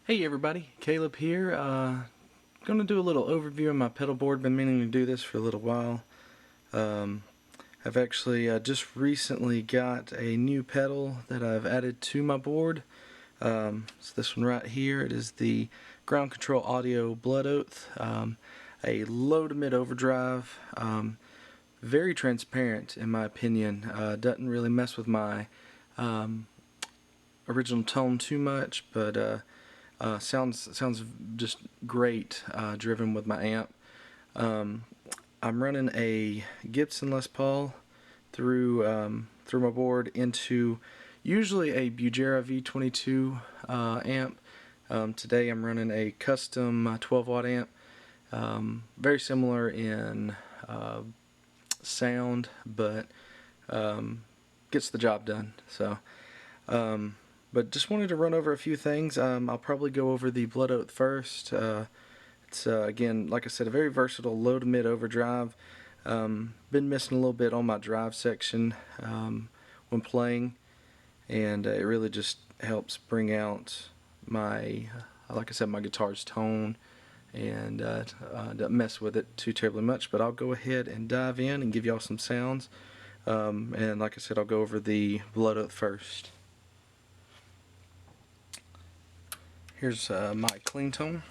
Hey everybody, Caleb here. Going to do a little overview of my pedal board. Been meaning to do this for a little while. I've actually just recently got a new pedal that I've added to my board. It's this one right here. It is the Ground Control Audio Blood Oath, a low to mid overdrive. Very transparent in my opinion. Doesn't really mess with my original tone too much, but sounds just great driven with my amp. I'm running a Gibson Les Paul through my board into usually a Bugera V22 amp. Today I'm running a custom 12 watt amp, very similar in sound, but gets the job done. So but just wanted to run over a few things. I'll probably go over the Blood Oath first. It's again, like I said, a very versatile low to mid overdrive. Been missing a little bit on my drive section when playing, and it really just helps bring out my, like I said, my guitar's tone, and don't mess with it too terribly much. But I'll go ahead and dive in and give y'all some sounds. And like I said, I'll go over the Blood Oath first. Here's my clean tone.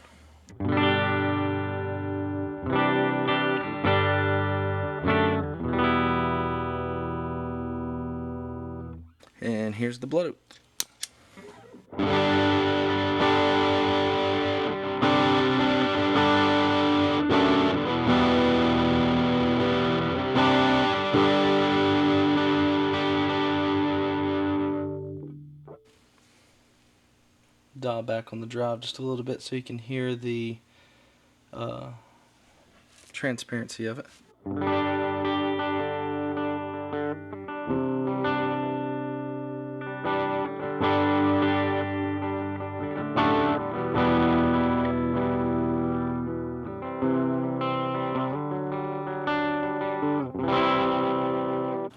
And here's the Blood Oath. Dial back on the drive just a little bit so you can hear the transparency of it.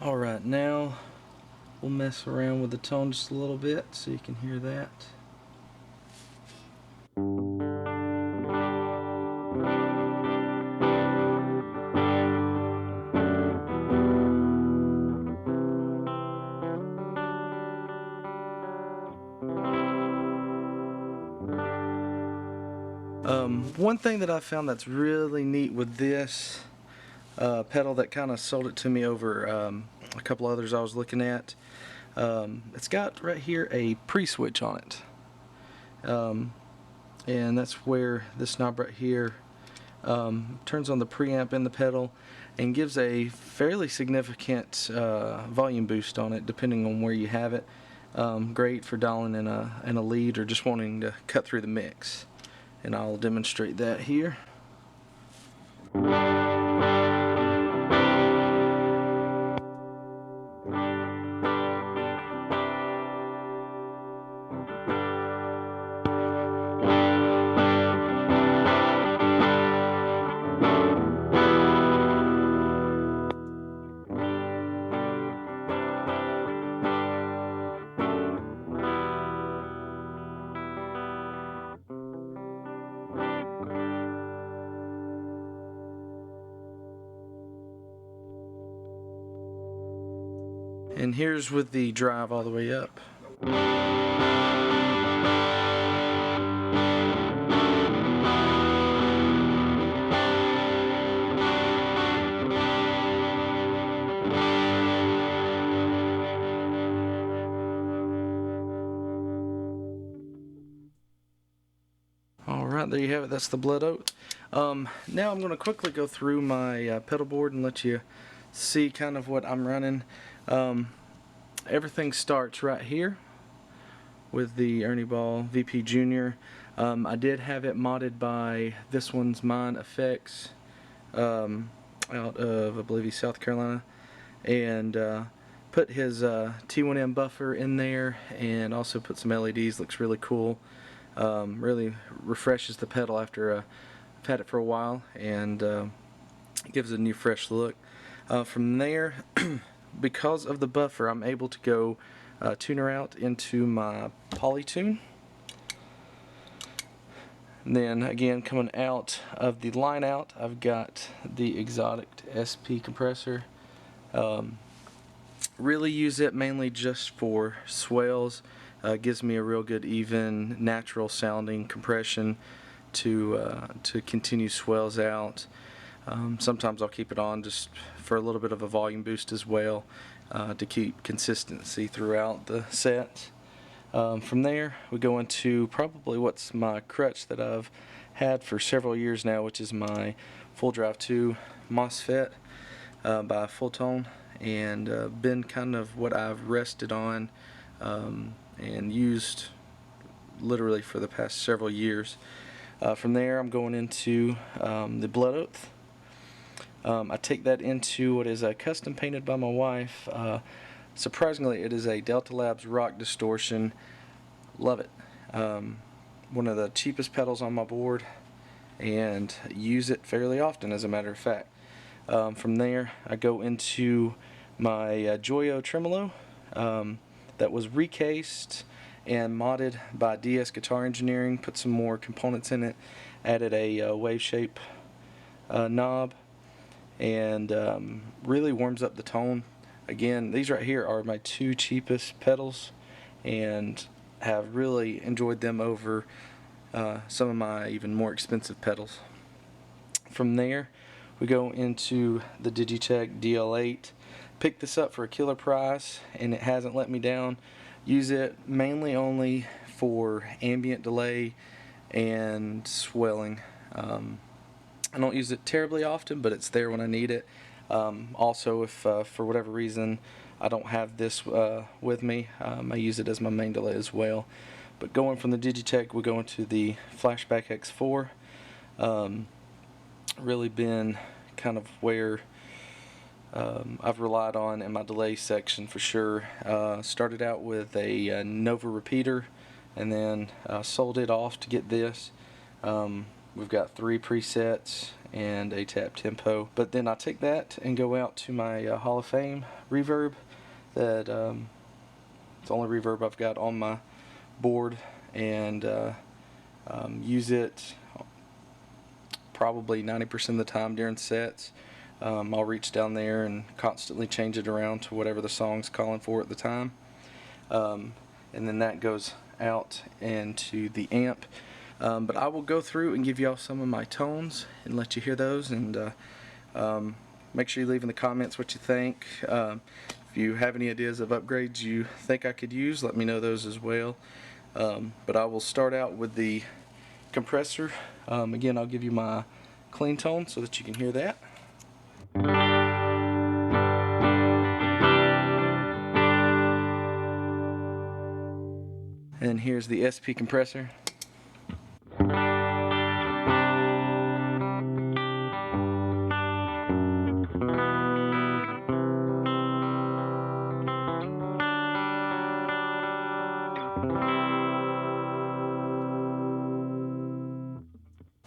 Alright, now we'll mess around with the tone just a little bit so you can hear that. One thing that I found that's really neat with this pedal that kind of sold it to me over a couple others I was looking at, it's got right here a pre-switch on it, and that's where this knob right here turns on the preamp in the pedal and gives a fairly significant volume boost on it depending on where you have it. Great for dialing in a lead or just wanting to cut through the mix, and I'll demonstrate that here. And here's with the drive all the way up. Alright, there you have it. That's the Blood Oath. Now I'm going to quickly go through my pedal board and let you see kind of what I'm running. Everything starts right here with the Ernie Ball VP Junior. I did have it modded by This1smyne Effects out of, I believe, South Carolina, and put his T1M buffer in there and also put some LEDs. Looks really cool. Really refreshes the pedal after I've had it for a while, and gives it a new fresh look. From there because of the buffer, I'm able to go tuner out into my Polytune, And then again, coming out of the line out, I've got the Exotic SP compressor. Really use it mainly just for swells. Gives me a real good, even, natural sounding compression to continue swells out. Sometimes I'll keep it on just for a little bit of a volume boost as well, to keep consistency throughout the set. From there we go into probably what's my crutch that I've had for several years now, which is my Fulldrive 2 Mosfet by Fulltone, and been kind of what I've rested on and used literally for the past several years. From there I'm going into the Blood Oath. I take that into what is custom painted by my wife. Surprisingly, it is a Delta Labs Rock Distortion. Love it. One of the cheapest pedals on my board, and use it fairly often, as a matter of fact. From there I go into my Joyo Tremolo that was recased and modded by DS Guitar Engineering. Put some more components in it, added a wave shape knob, and really warms up the tone. Again, these right here are my two cheapest pedals, and have really enjoyed them over some of my even more expensive pedals. From there we go into the Digitech DL8. Picked this up for a killer price, and it hasn't let me down. Use it mainly only for ambient delay and swelling. I don't use it terribly often, but it's there when I need it. Also, if for whatever reason I don't have this with me, I use it as my main delay as well. But going from the Digitech, we go into the Flashback X4. Really been kind of where I've relied on in my delay section for sure. Started out with a Nova repeater, and then sold it off to get this. We've got 3 presets and a tap tempo, but then I take that and go out to my Hall of Fame Reverb. That it's the only reverb I've got on my board, and use it probably 90% of the time during sets. I'll reach down there and constantly change it around to whatever the song's calling for at the time, and then that goes out into the amp. But I will go through and give y'all some of my tones and let you hear those, and make sure you leave in the comments what you think. If you have any ideas of upgrades you think I could use, let me know those as well. But I will start out with the compressor. Again, I'll give you my clean tone so that you can hear that. And here's the SP compressor.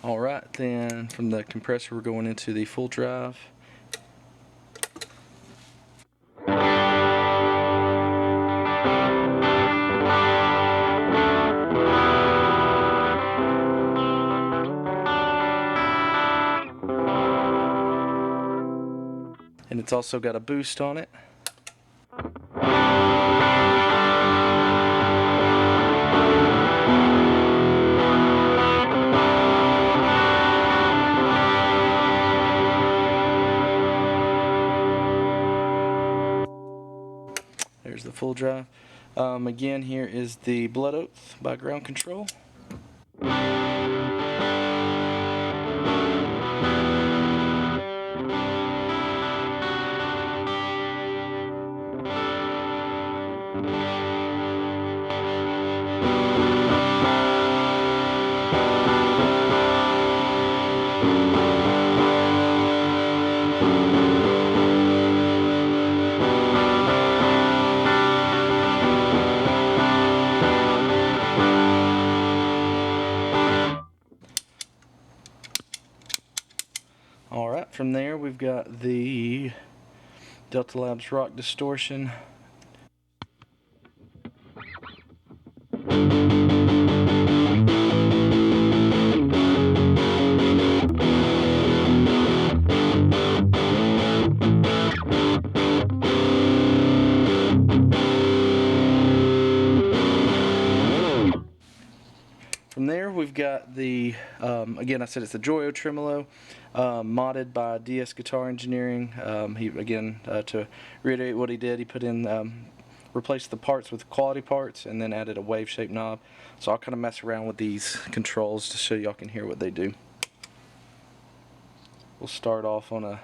Alright, then from the compressor we're going into the Fulldrive. And it's also got a boost on it. There's the Fulldrive. Again, here is the Blood Oath by Ground Control. Alright, from there we've got the Delta Labs Rock Distortion. From there, we've got the, again, I said it's the Joyo Tremolo, modded by DS Guitar Engineering. He, again, to reiterate what he did, he put in, replaced the parts with quality parts, and then added a wave-shaped knob. So I'll kind of mess around with these controls to show y'all can hear what they do. We'll start off on a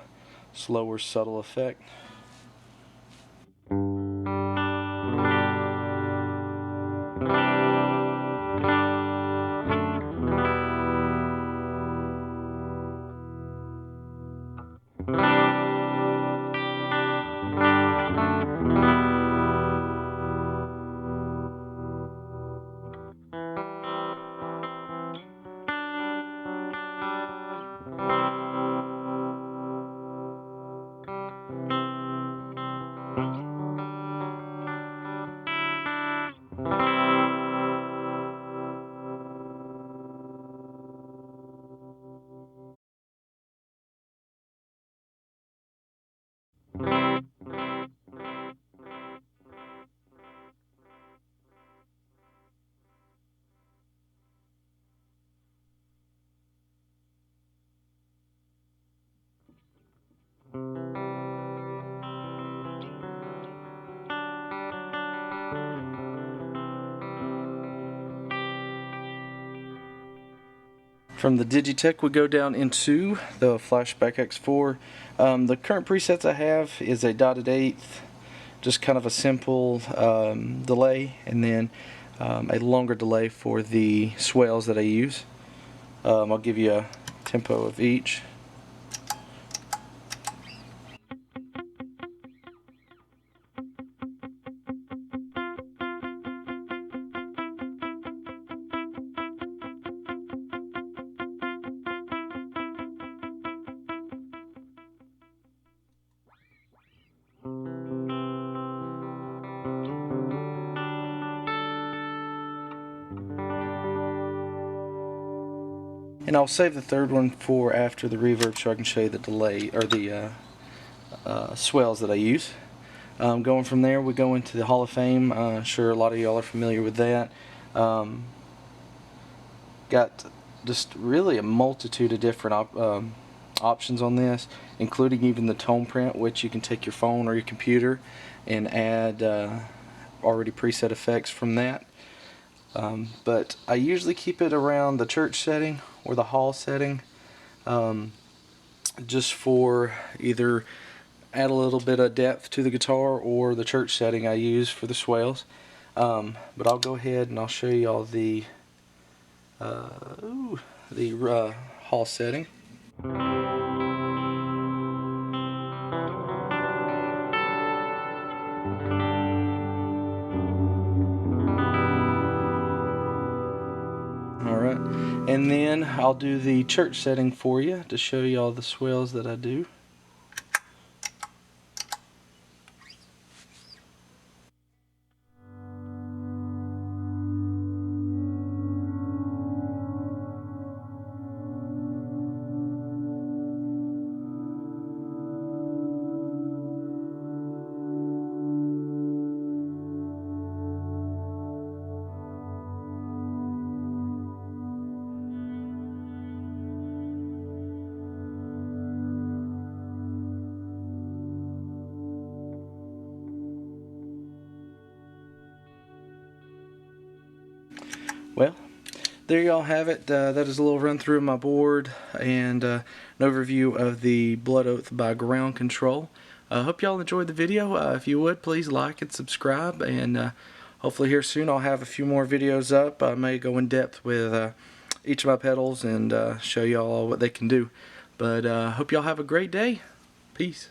slower, subtle effect. From the Digitech, we go down into the Flashback X4. The current presets I have is a dotted eighth, just kind of a simple delay, and then a longer delay for the swells that I use. I'll give you a tempo of each. And I'll save the third one for after the reverb so I can show you the delay, or the swells that I use. Going from there, we go into the Hall of Fame. Sure, a lot of y'all are familiar with that. Got just really a multitude of different options on this, including even the tone print, which you can take your phone or your computer and add already preset effects from that. But I usually keep it around the church setting or the hall setting, just for either add a little bit of depth to the guitar, or the church setting I use for the swells. But I'll go ahead and I'll show you all the hall setting. Alright, and then I'll do the church setting for you to show you all the swells that I do. Well, there y'all have it. That is a little run through of my board and an overview of the Blood Oath by Ground Control. I hope y'all enjoyed the video. If you would, please like and subscribe, and hopefully here soon I'll have a few more videos up. I may go in depth with each of my pedals and show y'all what they can do. But hope y'all have a great day. Peace.